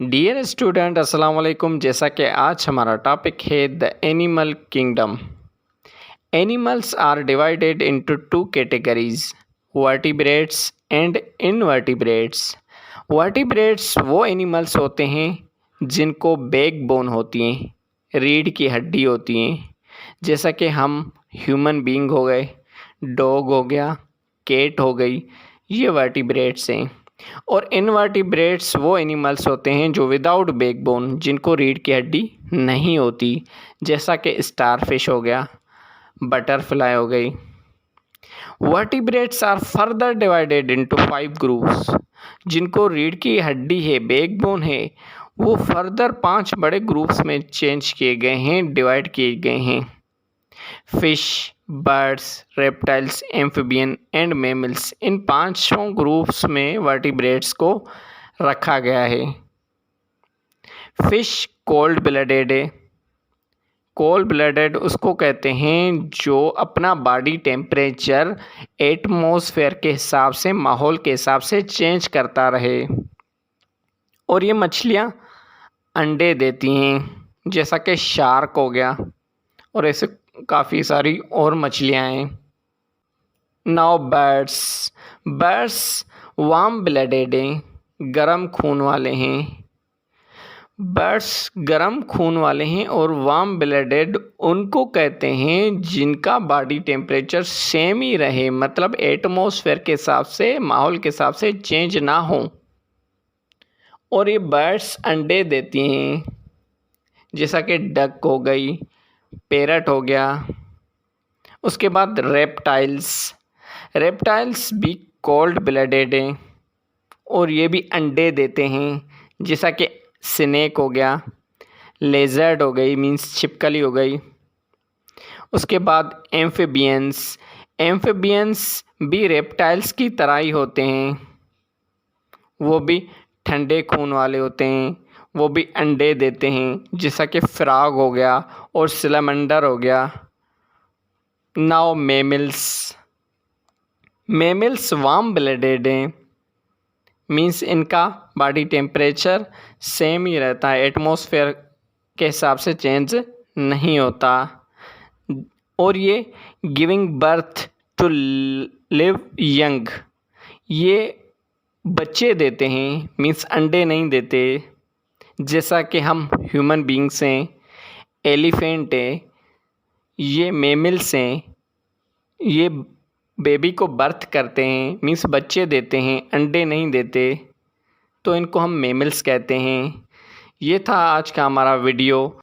Dear student अस्सलाम वालेकुम। जैसा कि आज हमारा टॉपिक है the animal kingdom. Animals are divided into two categories, vertebrates and invertebrates. Vertebrates वो एनिमल्स होते हैं जिनको बैकबोन होती हैं, रीढ़ की हड्डी होती हैं, जैसा कि हम ह्यूमन बीइंग हो गए, डॉग हो गया, कैट हो गई, ये वर्टिब्रेट्स हैं। और इनवर्टिब्रेट्स वो एनिमल्स होते हैं जो विदाउट बैकबोन, जिनको रीढ़ की हड्डी नहीं होती, जैसा कि स्टारफिश हो गया, बटरफ्लाई हो गई। Vertebrates are further divided into 5 groups. जिनको रीढ़ की हड्डी है, बैकबोन है, वो फर्दर 5 बड़े ग्रुप्स में चेंज किए गए हैं, डिवाइड किए गए हैं। Fish, birds, reptiles, amphibian and mammals, in 5 groups में वर्टिब्रेट्स को रखा गया है। फिश कोल्ड ब्लडेड है। कोल्ड ब्लडेड उसको कहते हैं जो अपना बॉडी टेम्परेचर एटमॉस्फेयर के हिसाब से, माहौल के हिसाब से चेंज करता रहे। और ये मछलियाँ अंडे देती हैं, जैसा कि शार्क हो गया, और ऐसे काफ़ी सारी और मछलियाँ हैं। नाउ बर्ड्स वार्म ब्लडेड हैं, गर्म खून वाले हैं। बर्ड्स गर्म खून वाले हैं और वार्म ब्लडेड उनको कहते हैं जिनका बॉडी टेम्परेचर सेम ही रहे, मतलब एटमॉस्फेयर के हिसाब से, माहौल के हिसाब से चेंज ना हो। और ये बर्ड्स अंडे देती हैं, जैसा कि डक हो गई, पैरट हो गया। उसके बाद रेप्टाइल्स भी कोल्ड ब्लडेड हैं और ये भी अंडे देते हैं, जैसा कि स्नेक हो गया, लेजर्ड हो गई, मीन्स छिपकली हो गई। उसके बाद एम्फिबियंस भी रेप्टाइल्स की तरह ही होते हैं, वो भी ठंडे खून वाले होते हैं, वो भी अंडे देते हैं, जैसा कि फ्रॉग हो गया और सैलमंडर हो गया। नाउ मैमल्स वार्म ब्लडेड हैं, मीन्स इनका बॉडी टेम्परेचर सेम ही रहता है, एटमॉस्फेयर के हिसाब से चेंज नहीं होता। और ये giving birth to live young, ये बच्चे देते हैं, मीन्स अंडे नहीं देते, जैसा कि हम ह्यूमन बीइंग्स हैं, एलिफेंट है, ये मैमल्स हैं, ये बेबी को बर्थ करते हैं, मीन्स बच्चे देते हैं, अंडे नहीं देते, तो इनको हम मैमल्स कहते हैं। ये था आज का हमारा वीडियो।